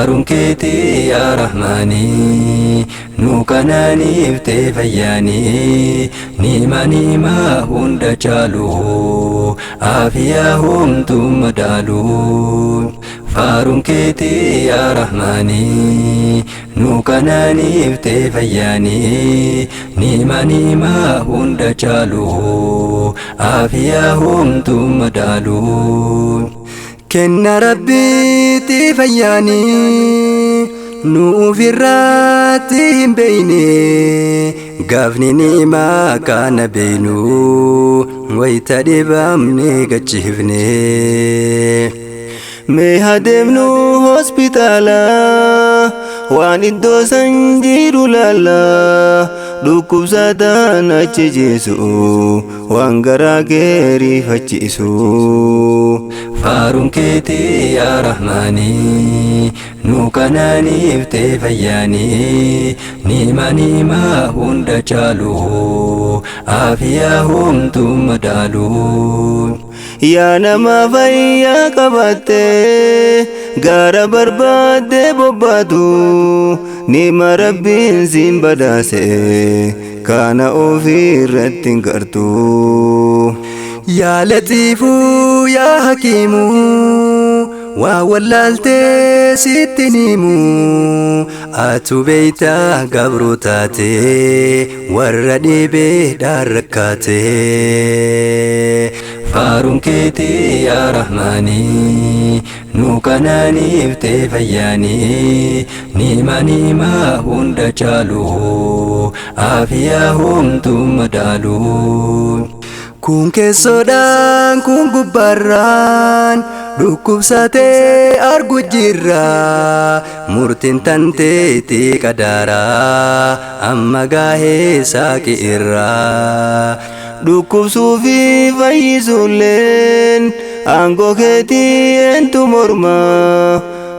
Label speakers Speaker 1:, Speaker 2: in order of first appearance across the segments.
Speaker 1: فارونكيتي يا رحماني نوكناني فتفياني نيما هند جالو عافياهم ثم دالو فارونكيتي يا رحماني نوكناني فتفياني نيما هند جالو عافياهم ثم دالو كن ربي تفياني نو في الراتهم بيني قافني ما كان بينو ويتدب أمني قتشفني مهدمنو هوسبيتالا وان الدوسن جيرو لالا دوكو ساتان اچجيسو وانغرا غيري فچيسو فارونكيتي يا رحماني نوكناني فتفياني نيما هند جالو عافياهم ثم دالو يا نما فيا قبته غار برباد بوبادو نيما ربي زين بداسه كان اوفي رتين كرتو يا لطيف يا حكيم وولالتي ستنيمو اتو بيتا قبروتاتي وردي بداركاتي فارونكيتي يا رحماني نوكناني فتفياني نيما هند جالو عافياهم ثم دالو كون كسودان كون غبران dhukkubsate argu jirra murtiin tante ti kadara amma gahe saki irra dhukkubsuu fi fayyisuulleen aangoo keetii entu morma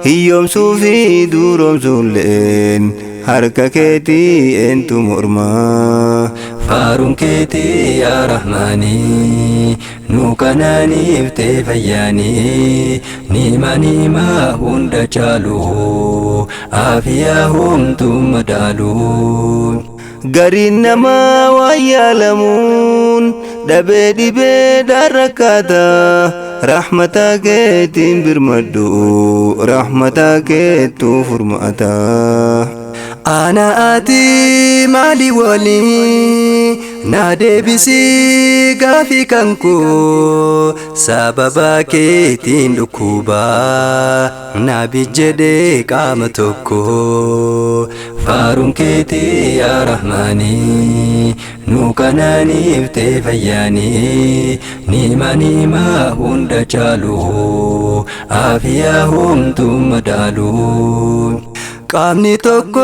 Speaker 1: hiyyoomsuu fi duroomsuulleen harka keetii entu morma فارونكيتي يا رحماني نوكناني فتفياني نيما هند جالو عافياهم ثم دالو غارين نما ويعلمون دبدي بدركاتا رحمتك تنبرمدو رحمتك تفرماتا أنا آتي مالي ولي نادي بسي غافي كنكو سببا كيتين دكوبا نابي جدي قامتوكو فارونكيتي يا رحماني نوكناني فتفياني نيما هند جالو عافياهم ثم دالو قامني توكو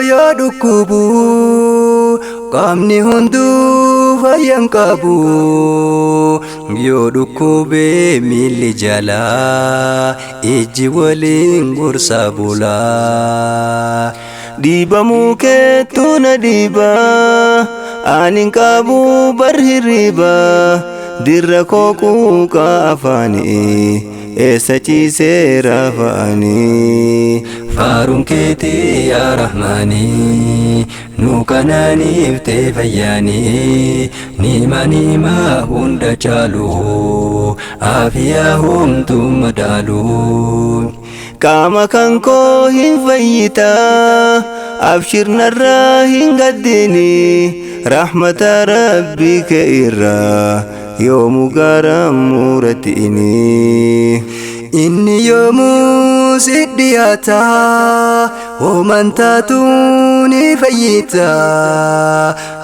Speaker 1: يا دكوبو قامني هندو فينكابو يا دكوبي ميلي جالا إجي ولين غرسابولا ديبا موكتونا ديبا آنين كابو برهريبا دير كوكو كافاني إساتي سيرافاني فارونكيتي يا رحماني نوكناني فتفياني نيما هند جالو عافياهم ثم دالو كاما كانكو هنفيتا أبشر نرى هنقدني رحمة ربك إرى يوم قرم مورتيني إني يوم سدياتا ومن تاتوني فيتا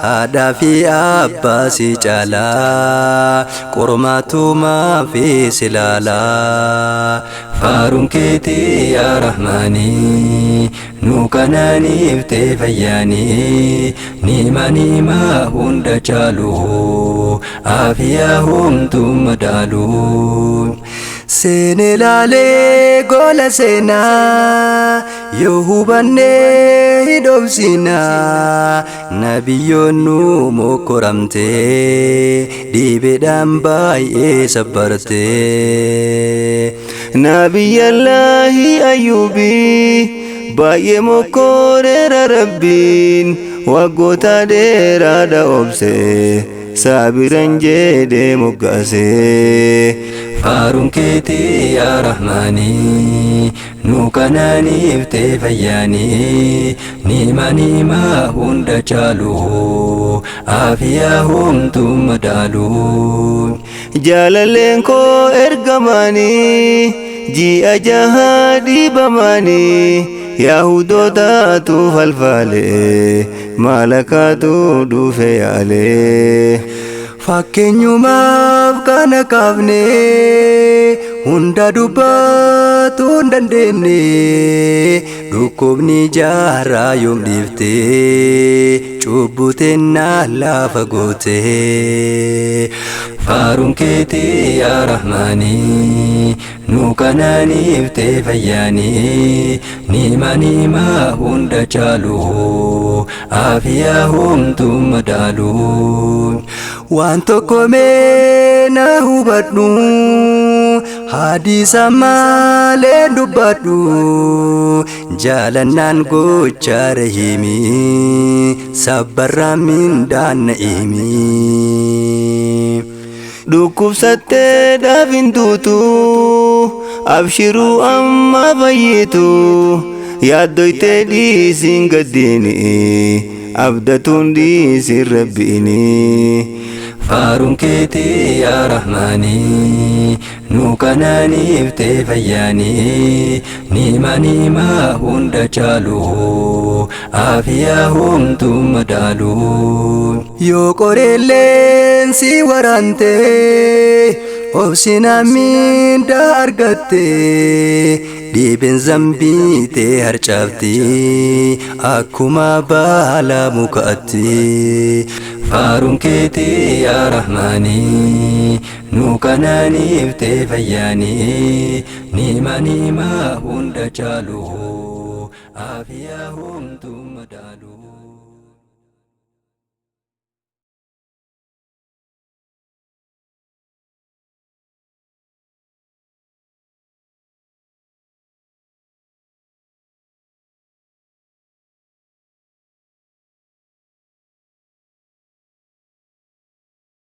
Speaker 1: هذا في أباسي جالا قرماتو ما في سلالا فارونكيتي يا رحماني نوكناني فتفياني نيما هند جالو عافياهم ثم دالو سيني لالي قول سينا يهوباني hidobsina nabiyyoonu mokoramte dhibeedhaan baay'ee sabbarte nabiyallahi ayyubi baay'ee mokoreera rabbiin waggoota dheeraadha obse sabiran jedhe moggaase faaruun keetii yaa rahmaanii nu kanaaniifte fayyaanii niima hunda caalu aafiyaa homtuu madaalu jaalalleen koo ergamanii ji'a jahaa dhiibamanii yahudootatu falfale malakaatu dhufe yaale fakkeenyumaaf kana kaafne hunda dubbatu hin dandeenye dhukkubni jaarraa yoom dhiifte cubbuteennaa lafa goote faaruun keetii yaa rahmaanii nu kanaaniifte fayyaanii niima hunda caalu aafiyaa homtuu madaalu waan tokko mee na hubadhu hadiisa malee dubbadhu jaalannaan gocha rahimi sabbarraa mindaan na'imi dhukkubsattee dhaabin tuutu abshiruu amma fayyitu yaaddoytee dhiisiin gaddiini abdatuun dhiisiin rabbiini faaruun keetii yaa rahmaanii nu kanaaniifte fayyaanii niima hunda caalu aafiyaa homtuu madaalu yoo qoreelleen si waraante obsinaan minda argatte dhiibeen zambiitee harcaafte akkuma baala mukaatti faaruun keetii yaa rahmaanii nu kanaaniifte fayyaanii niima hunda caalu aafiyaa homtuu madaalu